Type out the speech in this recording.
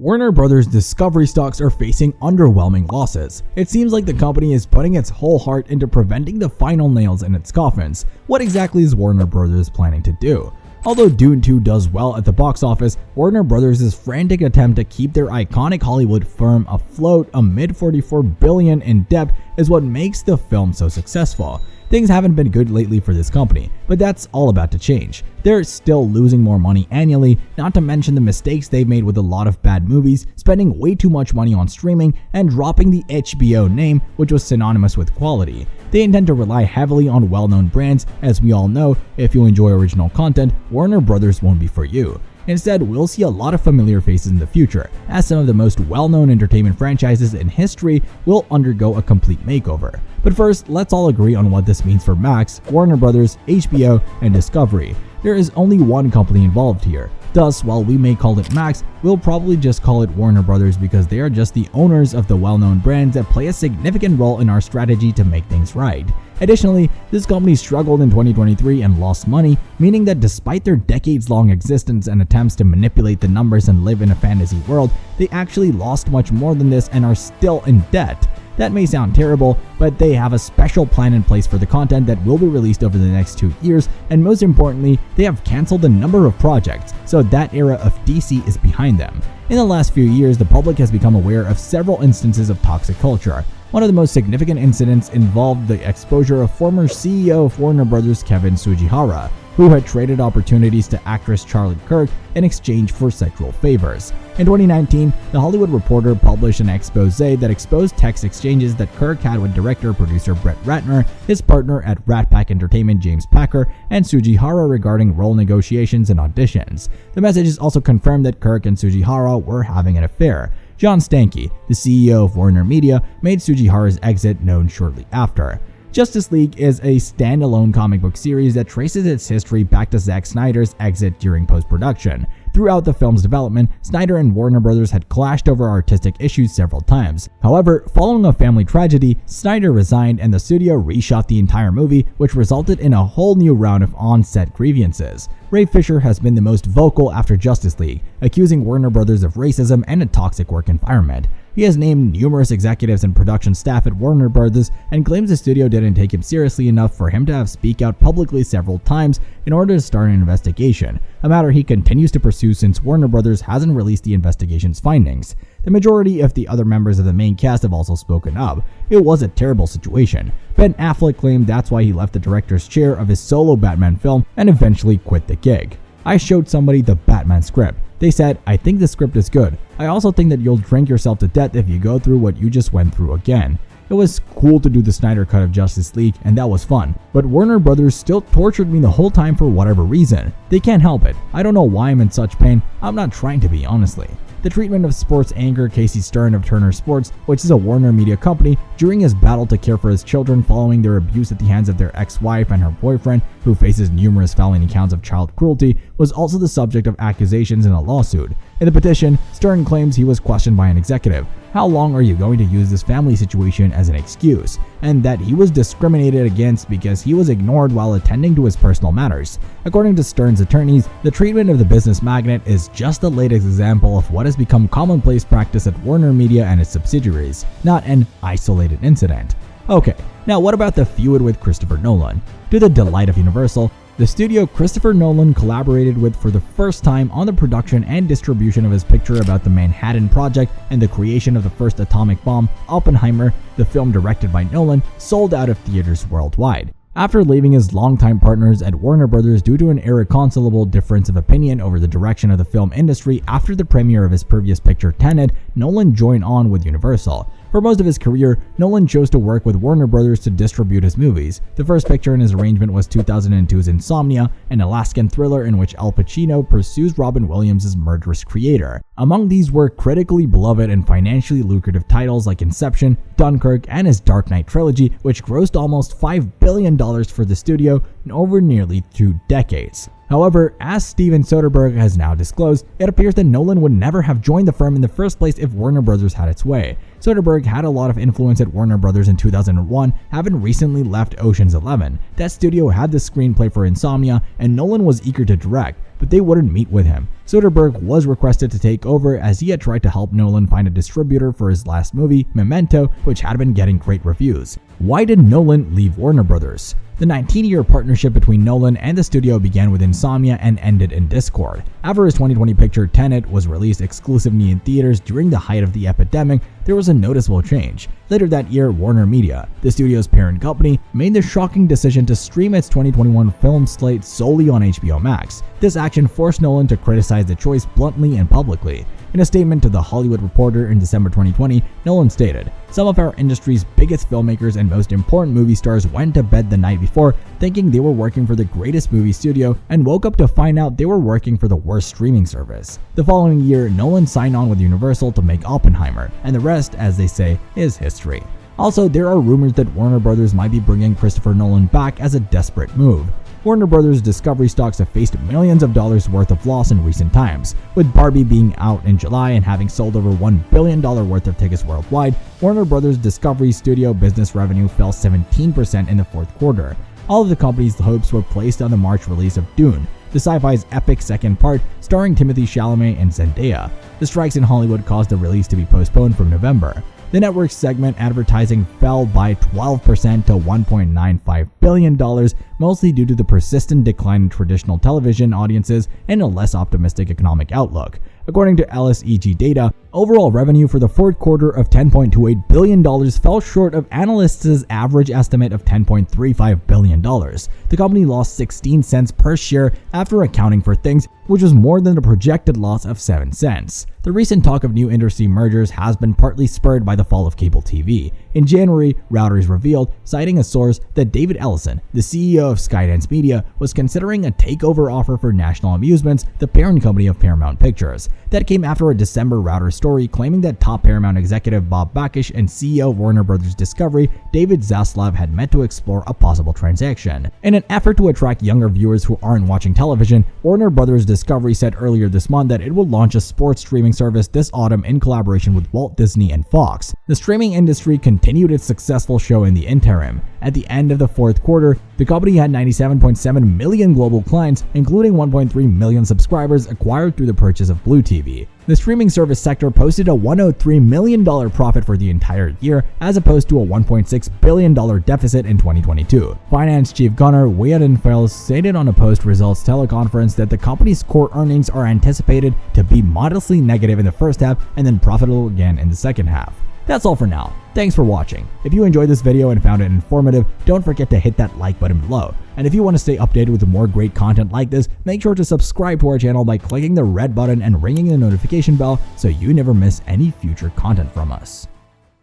Warner Brothers Discovery stocks are facing underwhelming losses. It seems like the company is putting its whole heart into preventing the final nails in its coffins. What exactly is Warner Brothers planning to do? Although Dune 2 does well at the box office, Warner Brothers' frantic attempt to keep their iconic Hollywood firm afloat amid $44 billion in debt is what makes the film so successful. Things haven't been good lately for this company, but that's all about to change. They're still losing more money annually, not to mention the mistakes they've made with a lot of bad movies, spending way too much money on streaming, and dropping the HBO name, which was synonymous with quality. They intend to rely heavily on well-known brands. As we all know, if you enjoy original content, Warner Brothers won't be for you. Instead, we'll see a lot of familiar faces in the future, as some of the most well-known entertainment franchises in history will undergo a complete makeover. But first, let's all agree on what this means for Max, Warner Brothers, HBO, and Discovery. There is only one company involved here. Thus, while we may call it Max, we'll probably just call it Warner Brothers because they are just the owners of the well-known brands that play a significant role in our strategy to make things right. Additionally, this company struggled in 2023 and lost money, meaning that despite their decades-long existence and attempts to manipulate the numbers and live in a fantasy world, they actually lost much more than this and are still in debt. That may sound terrible, but they have a special plan in place for the content that will be released over the next 2 years, and most importantly, they have canceled a number of projects, so that era of DC is behind them. In the last few years, the public has become aware of several instances of toxic culture. One of the most significant incidents involved the exposure of former CEO of Warner Brothers Kevin Tsujihara, who had traded opportunities to actress Charlotte Kirk in exchange for sexual favors. In 2019, The Hollywood Reporter published an expose that exposed text exchanges that Kirk had with director-producer Brett Ratner, his partner at Rat Pack Entertainment James Packer, and Tsujihara regarding role negotiations and auditions. The messages also confirmed that Kirk and Tsujihara were having an affair. John Stankey, the CEO of Warner Media, made Tsujihara's exit known shortly after. Justice League is a standalone comic book series that traces its history back to Zack Snyder's exit during post-production. Throughout the film's development, Snyder and Warner Brothers had clashed over artistic issues several times. However, following a family tragedy, Snyder resigned and the studio reshot the entire movie, which resulted in a whole new round of on-set grievances. Ray Fisher has been the most vocal after Justice League, accusing Warner Brothers of racism and a toxic work environment. He has named numerous executives and production staff at Warner Brothers and claims the studio didn't take him seriously enough for him to have speak out publicly several times in order to start an investigation, a matter he continues to pursue since Warner Brothers hasn't released the investigation's findings. The majority of the other members of the main cast have also spoken up. It was a terrible situation. Ben Affleck claimed that's why he left the director's chair of his solo Batman film and eventually quit the gig. I showed somebody the Batman script. They said, "I think the script is good. I also think that you'll drink yourself to death if you go through what you just went through again." It was cool to do the Snyder cut of Justice League, and that was fun. But Warner Brothers still tortured me the whole time for whatever reason. They can't help it. I don't know why I'm in such pain. I'm not trying to be, honestly. The treatment of sports anchor Casey Stern of Turner Sports, which is a Warner Media company, during his battle to care for his children following their abuse at the hands of their ex-wife and her boyfriend, who faces numerous felony counts of child cruelty, was also the subject of accusations in a lawsuit. In the petition, Stern claims he was questioned by an executive. How long are you going to use this family situation as an excuse? And that he was discriminated against because he was ignored while attending to his personal matters. According to Stern's attorneys, the treatment of the business magnate is just the latest example of what has become commonplace practice at Warner Media and its subsidiaries, not an isolated incident. Okay, now what about the feud with Christopher Nolan? To the delight of Universal, the studio Christopher Nolan collaborated with for the first time on the production and distribution of his picture about the Manhattan Project and the creation of the first atomic bomb, Oppenheimer, the film directed by Nolan, sold out of theaters worldwide. After leaving his longtime partners at Warner Brothers due to an irreconcilable difference of opinion over the direction of the film industry after the premiere of his previous picture Tenet, Nolan joined on with Universal. For most of his career, Nolan chose to work with Warner Brothers to distribute his movies. The first picture in his arrangement was 2002's Insomnia, an Alaskan thriller in which Al Pacino pursues Robin Williams' murderous creator. Among these were critically beloved and financially lucrative titles like Inception, Dunkirk, and his Dark Knight trilogy, which grossed almost $5 billion for the studio in over nearly 2 decades. However, as Steven Soderbergh has now disclosed, it appears that Nolan would never have joined the firm in the first place if Warner Brothers had its way. Soderbergh had a lot of influence at Warner Brothers in 2001, having recently left Ocean's 11. That studio had the screenplay for Insomnia, and Nolan was eager to direct. but they wouldn't meet with him. Soderbergh was requested to take over as he had tried to help Nolan find a distributor for his last movie, Memento, which had been getting great reviews. Why did Nolan leave Warner Brothers? The 19-year partnership between Nolan and the studio began with insomnia and ended in discord. After his 2020 picture Tenet was released exclusively in theaters during the height of the epidemic, there was a noticeable change. Later that year, Warner Media, the studio's parent company, made the shocking decision to stream its 2021 film slate solely on HBO Max. This action forced Nolan to criticize the choice bluntly and publicly. In a statement to The Hollywood Reporter in December 2020, Nolan stated, "Some of our industry's biggest filmmakers and most important movie stars went to bed the night before thinking they were working for the greatest movie studio and woke up to find out they were working for the worst streaming service." The following year, Nolan signed on with Universal to make Oppenheimer, and the rest, as they say, is history. Also, there are rumors that Warner Brothers might be bringing Christopher Nolan back as a desperate move. Warner Brothers Discovery stocks have faced millions of dollars worth of loss in recent times. With Barbie being out in July and having sold over $1 billion worth of tickets worldwide, Warner Brothers Discovery studio business revenue fell 17% in the fourth quarter. All of the company's hopes were placed on the March release of Dune, the sci-fi's epic second part starring Timothée Chalamet and Zendaya. The strikes in Hollywood caused the release to be postponed from November. The network's segment advertising fell by 12% to $1.95 billion, mostly due to the persistent decline in traditional television audiences and a less optimistic economic outlook. According to LSEG data, overall revenue for the fourth quarter of $10.28 billion fell short of analysts' average estimate of $10.35 billion. The company lost 16 cents per share after accounting for things, which was more than the projected loss of 7 cents. The recent talk of new industry mergers has been partly spurred by the fall of cable TV. In January, Reuters revealed, citing a source, that David Ellison, the CEO of Skydance Media, was considering a takeover offer for National Amusements, the parent company of Paramount Pictures. That came after a December Reuters story claiming that top Paramount executive Bob Bakish and CEO of Warner Brothers Discovery, David Zaslav, had met to explore a possible transaction. In an effort to attract younger viewers who aren't watching television, Warner Brothers Discovery said earlier this month that it will launch a sports streaming service this autumn in collaboration with Walt Disney and Fox. The streaming industry continued its successful show in the interim. At the end of the fourth quarter, the company had 97.7 million global clients, including 1.3 million subscribers acquired through the purchase of Blue TV. The streaming service sector posted a $103 million profit for the entire year, as opposed to a $1.6 billion deficit in 2022. Finance chief Gunnar Wiedenfels stated on a post-results teleconference that the company's core earnings are anticipated to be modestly negative in the first half and then profitable again in the second half. That's all for now. Thanks for watching. If you enjoyed this video and found it informative, don't forget to hit that like button below. And if you want to stay updated with more great content like this, make sure to subscribe to our channel by clicking the red button and ringing the notification bell so you never miss any future content from us.